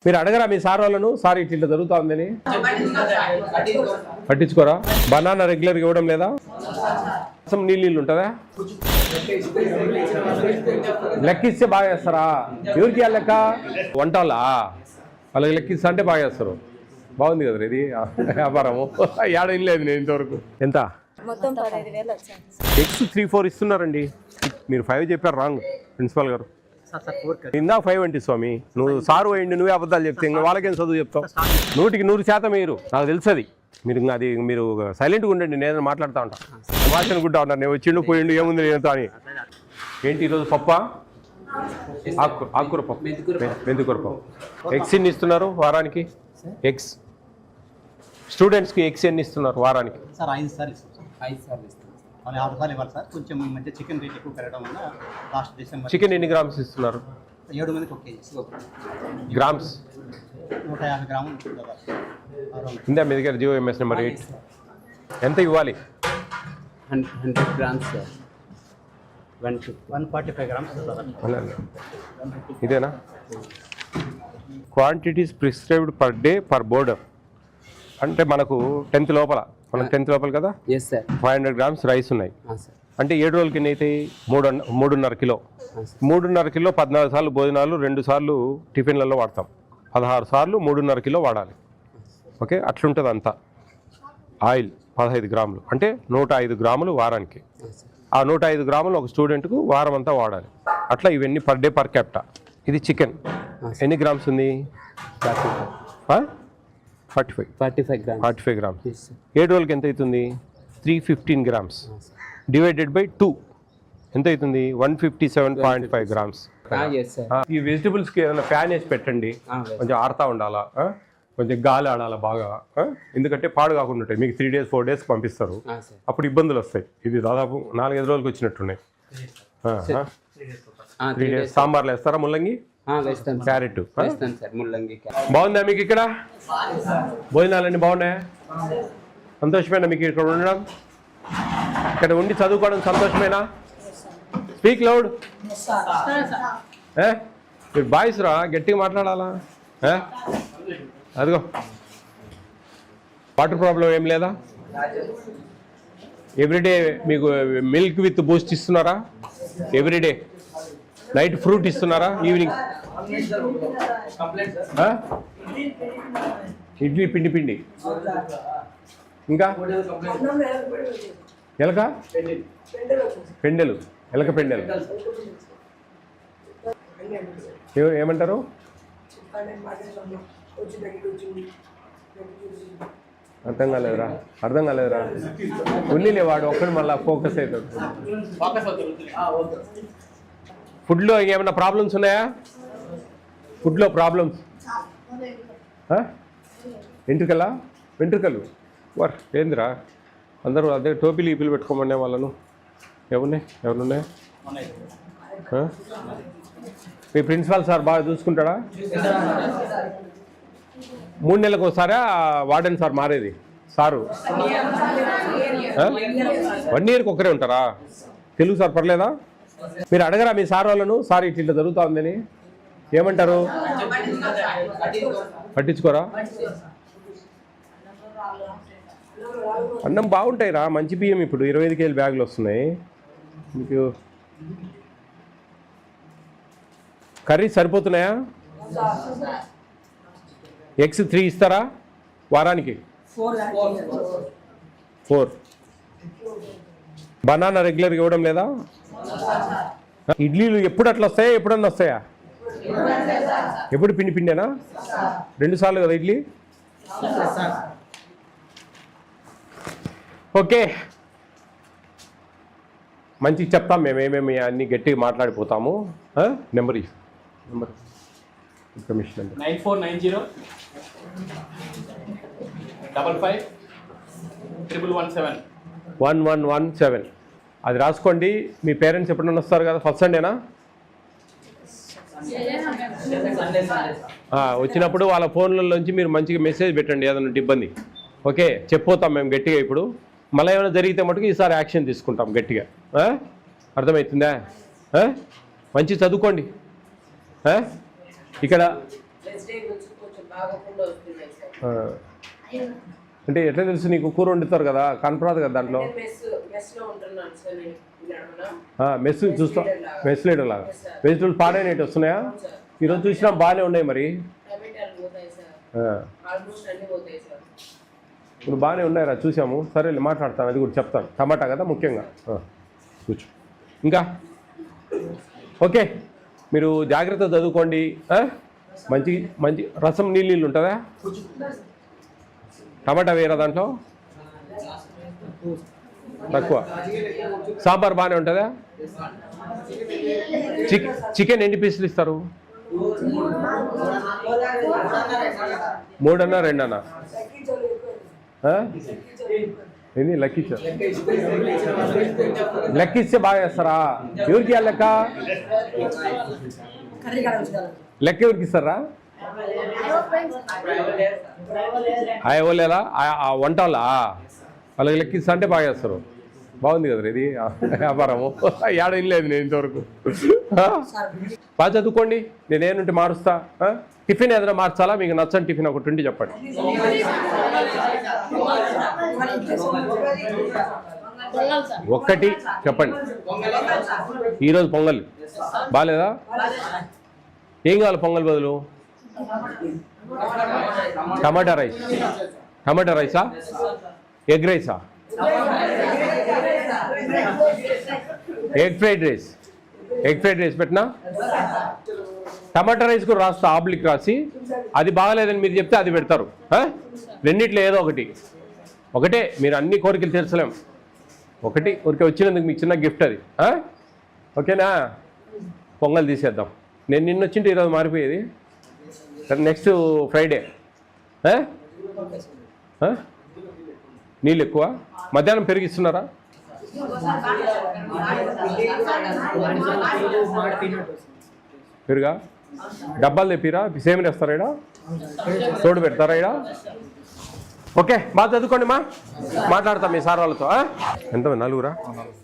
మీరు అడగరా మీ సార్ వాళ్ళను, సార్ ఇట్లా జరుగుతా ఉందని? పట్టించుకోరా? బనానా రెగ్యులర్గా ఇవ్వడం లేదా? అసలు నీళ్ళు ఉంటుందా? లెక్క ఇస్తే బాగా చేస్తారా? ఎవరికి ఆ లెక్క? వంటలా వాళ్ళకి లెక్కిస్తా అంటే బాగా చేస్తారు. బాగుంది కదా ఇది వ్యాపారము. ఏడ లేదు నేను ఇంతవరకు. ఎంత? ఎక్స్ 3-4 ఇస్తున్నారండి. మీరు 5 చెప్పారు రాంగ్ ప్రిన్సిపాల్ గారు. ఇందాక 5 అంటే స్వామి, నువ్వు సారు అయ్యండి, నువ్వే అబద్ధాలు చెప్తే ఇంకా వాళ్ళకేం చదువు చెప్తావు? 100% మీరు, నాకు తెలుస్తుంది. మీరు సైలెంట్గా ఉండండి, నేను మాట్లాడుతూ ఉంటాను. సమాచారం అనుకుంటా ఉంటాను, నేను వచ్చిండు పోయిండు ఏముంది నేను అని. ఏంటి ఈరోజు పప్ప? ఆకుకూర పప్పు, మెంతికూర పప్పు. ఎగ్స్ ఎన్ని ఇస్తున్నారు వారానికి? ఎగ్స్ స్టూడెంట్స్కి ఎగ్స్ ఎన్ని ఇస్తున్నారు వారానికి? సార్ 5 సార్లు ఇస్తాం. 6 సార్లు ఇవ్వాలి సార్. కొంచెం ఈ మధ్య చికెన్ రేట్ ఎక్కువ పెరగడం వల్ల లాస్ట్ డిసెంబర్. చికెన్ ఎన్ని గ్రామ్స్ ఇస్తున్నారు? 7 మందికి 1 కేజీ గ్రామ్స్. 150 గ్రాములు. ఇందా మీ దగ్గర జియో ఎంఎస్ నెంబర్ 8 ఎంత ఇవ్వాలి? 100 గ్రామ్స్ సార్. 145 గ్రామ్స్. ఇదేనా? Quantities prescribed per day per border అంటే మనకు 10th లోపల, మనకు 10th లోపల కదా. 500 గ్రామ్స్ రైస్ ఉన్నాయి అంటే 7 రోజులకి ఎన్ని అవుతాయి? 3.5 కిలో. 3.5 కిలో 14 సార్లు భోజనాలు, 2 సార్లు టిఫిన్లలో వాడతాం. 16 సార్లు 3.5 కిలో వాడాలి. ఓకే, అట్లుంటుంది అంతా. ఆయిల్ 15 గ్రాములు అంటే 105 గ్రాములు వారానికి. ఆ 105 గ్రాములు ఒక స్టూడెంట్కు వారం అంతా వాడాలి. అట్లా ఇవన్నీ పర్ డే పర్ క్యాప్టా. ఇది చికెన్ ఎన్ని గ్రామ్స్ ఉంది? 45 గ్రామ్స్. 7 రోజులకి ఎంత అవుతుంది? 315 గ్రామ్స్ డివైడెడ్ బై 2 ఎంత అవుతుంది? 157.5 గ్రామ్స్. ఈ వెజిటబుల్స్కి ఏదైనా ఫ్యాన్ వేసి పెట్టండి, కొంచెం ఆడుతూ ఉండాలా, కొంచెం గాలి ఆడాలా బాగా, ఎందుకంటే పాడు కాకుండా ఉంటాయి. మీకు 3 days 4 days పంపిస్తారు, అప్పుడు ఇబ్బందులు వస్తాయి. ఇది దాదాపు 4-5 రోజులకి వచ్చినట్టున్నాయి. 3 days సాంబార్లు వేస్తారా? ముల్లంగి, క్యారెట్. బాగుందా మీకు ఇక్కడ? భోజనాలన్నీ బాగున్నాయా? సంతోషమేనా మీకు ఇక్కడ ఉండడం? ఇక్కడ ఉండి చదువుకోవడం సంతోషమేనా? Speak loud. మీరు బాయ్స్ రా, గట్టిగా మాట్లాడాలా? అదిగో వాటర్ ప్రాబ్లం ఏం లేదా? ఎవ్రీడే మీకు మిల్క్ విత్ బూస్ట్ ఇస్తున్నారా? ఎవ్రీడే నైట్ ఫ్రూట్ ఇస్తున్నారా? ఈవినింగ్ ఇడ్లీ పిండి ఇంకా ఎలక పెండెలు, ఎలక పెండెలు ఏమంటారు? అర్థం కాలేదురా. ఉన్నిలే వాడు ఒక్కడు మళ్ళీ ఫోకస్ అవుతాడు. ఫుడ్లో ఏమైనా ప్రాబ్లమ్స్ ఉన్నాయా? ఫుడ్లో ప్రాబ్లమ్స్? వెంట్రుకలు వర్ ఏందిరా? అందరూ అదే టోపీలు ఈపీలు పెట్టుకోమనే వాళ్ళను. ఎవరున్నాయి? మీ ప్రిన్సిపాల్ సార్ బాగా చూసుకుంటాడా? 3 నెలలకు ఒకసారా వార్డెన్ సార్ మారేది? సారు 1 yearకి ఒకరే ఉంటారా? తెలుగు సార్ పర్లేదా? మీరు అడగరా మీ సార్ వాళ్ళను, సార్ ఇట్లా జరుగుతూ ఉందని? ఏమంటారు? పట్టించుకోరా? అన్నం బాగుంటాయి రా, మంచి బియ్యం. ఇప్పుడు 25 kg బ్యాగులు వస్తున్నాయి మీకు. కర్రీ సరిపోతున్నాయా? ఎగ్స్ 3 ఇస్తారా వారానికి? 4. బనానా రెగ్యులర్గా ఇవ్వడం లేదా? ఇడ్లీలు ఎప్పుడు అట్లా వస్తాయా? ఎప్పుడన్నా వస్తాయా? ఎప్పుడు పిండేనా? 2 సార్లు కదా ఇడ్లీ? ఓకే, మంచిగా చెప్తాం మేము, ఏమేమి అన్నీ గట్టిగా మాట్లాడిపోతాము. నెంబర్ ఇన్ఫర్మేషన్ అంటే 9490 55 117 1117. అది రాసుకోండి. మీ పేరెంట్స్ ఎప్పుడన్నా వస్తారు కదా? ఫస్ట్ సండేనా? వచ్చినప్పుడు వాళ్ళ ఫోన్లలోంచి మీరు మంచిగా మెసేజ్ పెట్టండి ఏదైనా ఇబ్బంది. ఓకే, చెప్పిపోతాం మేము గట్టిగా. ఇప్పుడు మళ్ళీ ఏమైనా జరిగితే మటుకు ఈసారి యాక్షన్ తీసుకుంటాం గట్టిగా. అర్థమవుతుందా? మంచి చదువుకోండి. ఇక్కడ ఆ. అంటే ఎట్లా తెలుసు నీకు? కూర వండుతారు కదా, కనపరాదు కదా దాంట్లో. మెస్ చూస్తా, మెస్ లీడర్ లాగా. వెజిటబుల్స్ పాడైనట్టు వస్తున్నాయా? ఈరోజు చూసినా బాగానే ఉన్నాయి మరి. ఇప్పుడు బాగానే ఉన్నాయిరా, చూసాము. సరేలే మాట్లాడతాను, అది కూడా చెప్తాను. టమాటా కదా ముఖ్యంగా. కూర్చో. ఇంకా ఓకే, మీరు జాగ్రత్త చదువుకోండి. మంచి మంచి రసం నీళ్ళు ఉంటుందా? టమాటా వేయరా దాంట్లో? తక్కువ. సాంబార్ బాగానే ఉంటుందా? చికెన్ ఎన్ని పీసులు ఇస్తారు? 3 అన్నా 2 అన్నా? ఏంది లెక్కిచ్చా? లెక్కిస్తే బాగా వేస్తారా? ఎవరికి లెక్క? లెక్క ఎవరికి ఇస్తారా? ఎవరేలా వంట వాళ్ళకి లెక్కిస్తా అంటే బాగా చేస్తారు. బాగుంది కదా ఇది వ్యాపారము. ఏడ ఇల్లేదు నేను ఇంతవరకు. బాగా చదువుకోండి, నేనేంటే మారుస్తా. టిఫిన్ ఏదైనా మార్చాలా? మీకు నచ్చని టిఫిన్ ఒకటి ఉంటే చెప్పండి. ఒక్కటి చెప్పండి. ఈరోజు పొంగల్ బాగాలేదా? ఏం కావాలి పొంగల్ బదులు? టమాటా రైస్. టమాటా రైసా? ఎగ్ రైసా? Egg fried rice. Egg fried rice పెట్టినా? టమాటా రైస్ కూడా రాస్తా, ఆబ్లిక్ రాసి. అది బాగాలేదని మీరు చెప్తే అది పెడతారు. రెండిట్లో ఏదో ఒకటే. మీరు అన్ని కోరికలు తీర్చలేం. ఒకటి ఊరికే వచ్చినందుకు మీకు చిన్న గిఫ్ట్ అది. ఓకేనా? పొంగల్ తీసేద్దాం. నేను నిన్న వచ్చింటే ఈరోజు మారిపోయేది. నెక్స్ట్ ఫ్రైడే నీళ్ళు ఎక్కువ. మధ్యాహ్నం పెరిగిస్తున్నారా? పెరుగా డబ్బాలు తెప్పిరా? సేమ్ వేస్తారా? ఇడా తోడు పెడతారా? ఇడా ఓకే. బాగా చదువుకోండి మా. మాట్లాడతాం మీ సార్ వాళ్ళతో. ఎంత? 4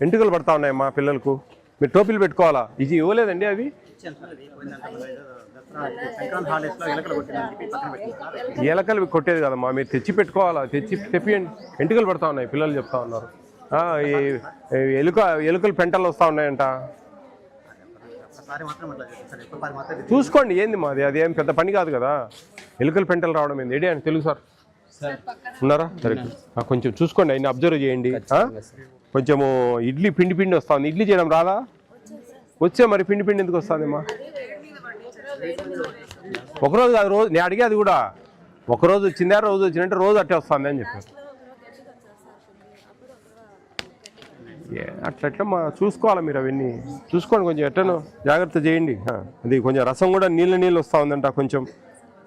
ఎంటుకలు పడతా ఉన్నాయి మా పిల్లలకు. మీరు టోపీలు పెట్టుకోవాలా? ఇది ఇవ్వలేదండి అవి. ఎలకలు కొట్టేది కదమ్మా, మీరు తెచ్చి పెట్టుకోవాలా. తెప్పియండి. ఎంటుకలు పడతా ఉన్నాయి పిల్లలు చెప్తా ఉన్నారు. ఎలుకలు పెంటలు వస్తూ ఉన్నాయంట. చూసుకోండి. ఏంది మాది? అది ఏం పెద్ద పని కాదు కదా. ఎలుకలు పెంటలు రావడం ఏంది? ఏడి అని తెలుగు సార్ ఉన్నారా? సరే, కొంచెం చూసుకోండి, ఆయన అబ్జర్వ్ చేయండి. కొంచెము ఇడ్లీ పిండి వస్తుంది. ఇడ్లీ చేయడం రాదా? వచ్చే మరి పిండి ఎందుకు వస్తుందమ్మా? ఒకరోజు కాదు, రోజు. నేను అడిగేది కూడా ఒకరోజు వచ్చిందా, రోజు వచ్చిందంటే రోజు అట్టే వస్తుంది అని చెప్పారు. అట్లా మా చూసుకోవాలి. మీరు అవన్నీ చూసుకోండి. కొంచెం ఎట్టను జాగ్రత్త చేయండి. అది కొంచెం రసం కూడా నీళ్ళు వస్తూ ఉందంట. కొంచెం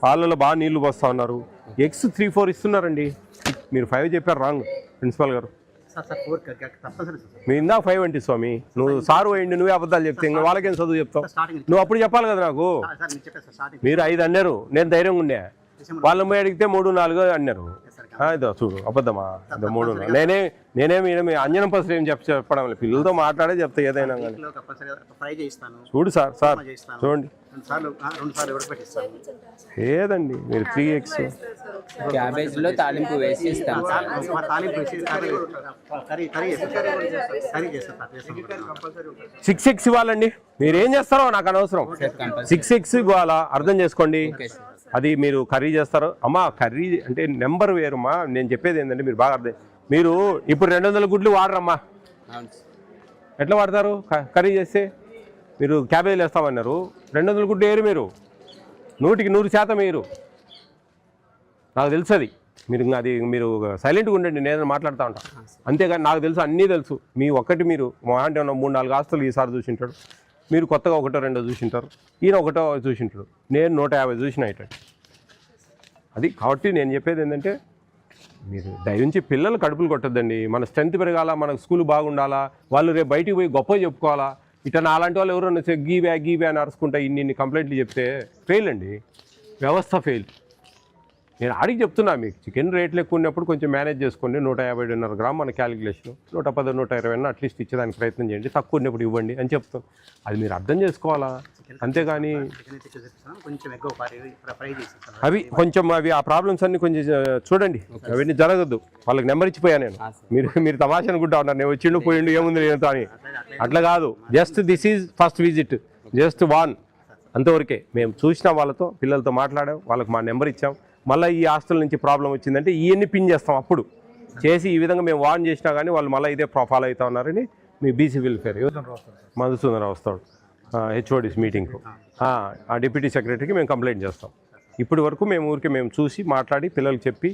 పాలలో బాగా నీళ్లు పోస్తూ ఉన్నారు. ఎగ్స్ 3-4 ఇస్తున్నారండి. మీరు 5 చెప్పారు రాంగ్ ప్రిన్సిపాల్ గారు. మీ ఇందాక 5 అంటే స్వామి, నువ్వు సారు వేయండి. నువ్వే అబద్ధాలు చెప్తే ఇంకా వాళ్ళకేం చదువు చెప్తావు? నువ్వు అప్పుడు చెప్పాలి కదా నాకు. మీరు 5 అన్నారు, నేను ధైర్యంగా ఉండే. వాళ్ళ పోయి అడిగితే 3-4 అన్నారు. ఇదో చూడు అబద్ధమా? ఇదో 3. నేనేమి అంజనం పసులు ఏం చెప్పడం లేదు. పిల్లలతో మాట్లాడే చెప్తా ఏదైనా కానీ. చూడు సార్ చూడండి. ఏదండి మీరు 3 eggs క్యాబేజ్లో తాలింపు వేసి ఇస్తాం. 6 eggs ఇవ్వాలండి. మీరు ఏం చేస్తారో నాకు అనవసరం. 6 eggs ఇవ్వాలా? అర్థం చేసుకోండి. అది మీరు కర్రీ చేస్తారు అమ్మా. కర్రీ అంటే నెంబర్ వేరుమ్మా. నేను చెప్పేది ఏంటంటే మీరు బాగా అర్థం. మీరు ఇప్పుడు 200 గుడ్లు వాడరమ్మా. ఎట్లా వాడతారు కర్రీ చేస్తే? మీరు క్యాబేజీలు వేస్తామన్నారు, 200 గుడ్లు వేయరు మీరు. 100% వేయరు. నాకు తెలుసు అది. మీరు సైలెంట్గా ఉండండి, నేను మాట్లాడుతూ ఉంటాను. అంతేగాని నాకు తెలుసు, అన్నీ తెలుసు. మీ ఒక్కటి మీరు అంటే 3-4 ఆస్తులు ఈసారి చూసింటాడు. మీరు కొత్తగా 1-2 చూసింటారు. ఈయన 1 చూసింటాడు. నేను 150 చూసిన ఇటు. అది కాబట్టి నేను చెప్పేది ఏంటంటే మీరు దయవుంచి పిల్లలు కడుపులు కొట్టద్దండి. మన స్ట్రెంత్ పెరగాల, మనకు స్కూల్ బాగుండాలా, వాళ్ళు రేపు బయటికి పోయి గొప్ప చెప్పుకోవాలా. ఇట్లా అలాంటి వాళ్ళు ఎవరైనా గీవే అని అరుచుకుంటా ఇన్ని కంప్లైంట్లు చెప్తే ఫెయిల్ అండి, వ్యవస్థ ఫెయిల్. నేను ఆడికి చెప్తున్నా, మీకు చికెన్ రేట్లు ఎక్కువ ఉన్నప్పుడు కొంచెం మేనేజ్ చేసుకోండి. 150.5 గ్రామ్ మన క్యాలిక్యులేషన్, 110-120 అట్లీస్ట్ ఇచ్చేదానికి ప్రయత్నం చేయండి. తక్కువ ఉన్నప్పుడు ఇవ్వండి అని చెప్తాం. అది మీరు అర్థం చేసుకోవాలా. అంతేగాని చికెన్ అయితే చూపిస్తాను, కొంచెం ఎక్కువ ఫ్రై చేసేస్తాను. అవి ఆ ప్రాబ్లమ్స్ అన్ని కొంచెం చూడండి, అవన్నీ జరగద్దు. వాళ్ళకి నెంబర్ ఇచ్చిపోయా నేను. మీరు తమాషా అనుకుంటా ఉన్నారు, నేను వచ్చిండు పోయిండు ఏముంది నేను అని. అట్లా కాదు, just this is first visit, just want అంతవరకే. మేము చూసినాం, వాళ్ళతో పిల్లలతో మాట్లాడాం, వాళ్ళకి మా నెంబర్ ఇచ్చాం. మళ్ళీ ఈ హాస్టల్ నుంచి ప్రాబ్లం వచ్చిందంటే ఇవన్నీ పిన్ చేస్తాం. అప్పుడు చేసి ఈ విధంగా మేము వార్న్ చేసినా కానీ వాళ్ళు మళ్ళీ ఇదే ఫాలో అవుతా ఉన్నారని మీ బీసీ వెల్ఫేర్ మధుసూదన్ వస్తాడు హెచ్ఓడిస్ మీటింగ్కు, ఆ డిప్యూటీ సెక్రటరీకి మేము కంప్లైంట్ చేస్తాం. ఇప్పటి వరకు మేము చూసి మాట్లాడి పిల్లలకి చెప్పి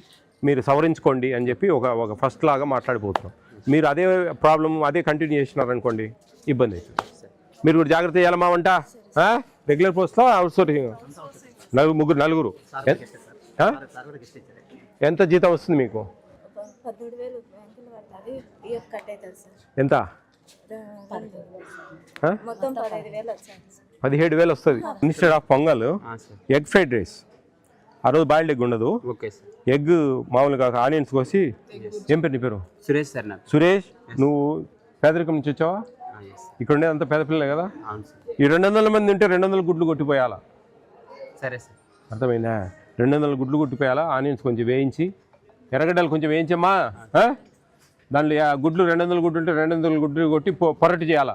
మీరు సవరించుకోండి అని చెప్పి ఒక ఫస్ట్ లాగా మాట్లాడిపోతున్నాం. మీరు అదే ప్రాబ్లం అదే కంటిన్యూ చేసినారనుకోండి ఇబ్బంది అవుతుంది. మీరు కూడా జాగ్రత్త చేయాలమ్మా. వంట రెగ్యులర్ పోస్తా అవుట్ సోర్సింగ్ నలుగురు ఎంత జీతం వస్తుంది మీకు? 17,000 బ్యాంకులు పడుతుంది, పిఎఫ్ కట్ అవుతుంది సార్. ఎంత? మొత్తం 15,000 వచ్చాను సార్. 17,000 వస్తుంది. Instead of pongal egg fried rice, ఆ రోజు బాయిల్డ్ ఎగ్ ఉండదు, ఓకే సార్. ఎగ్ మామూలుగా ఆనియన్స్ కోసి. ఏం పేరు నీ పేరు? సురేష్ సార్ నాకు. సురేష్, నువ్వు పేదరికం నుంచి వచ్చావా? ఇక్కడ ఉండేదంతా పేద పిల్లలే కదా. అవును సార్. ఈ 200 మంది ఉంటే 200 గుడ్లు కొట్టిపోయాలా? సరే సార్. అర్థమైందా? 200 గుడ్లు కొట్టిపోయాలా. ఆనియన్స్ కొంచెం వేయించి, ఎర్రగడ్డలు కొంచెం వేయించమ్మా. దాంట్లో గుడ్లు 200 గుడ్లు ఉంటే 200 గుడ్లు కొట్టి పొరటి చేయాలా,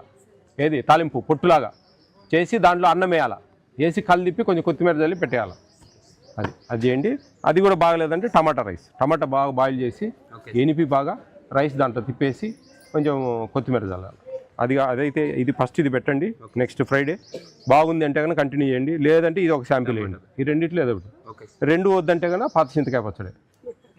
ఏది తాలింపు పొట్టులాగా చేసి దాంట్లో అన్నం వేయాలా, వేసి కళ్ళు తిప్పి కొంచెం కొత్తిమీర చల్లి పెట్టేయాలి. అది చేయండి. అది కూడా బాగలేదంటే టమాటా రైస్, టమాటా బాగా బాయిల్ చేసి ఎనిపి బాగా రైస్ దాంట్లో తిప్పేసి కొంచెం కొత్తిమీర చల్లాలి. అదైతే ఇది ఫస్ట్ ఇది పెట్టండి. నెక్స్ట్ ఫ్రైడే బాగుంది అంటే కనుక కంటిన్యూ చేయండి, లేదంటే ఇది ఒక శాంపిల్ వేయండి. ఈ రెండిట్లో ఏదో ఒకటి. రెండు వద్దంటే కనుక పాత చింతకాయ పచ్చడి.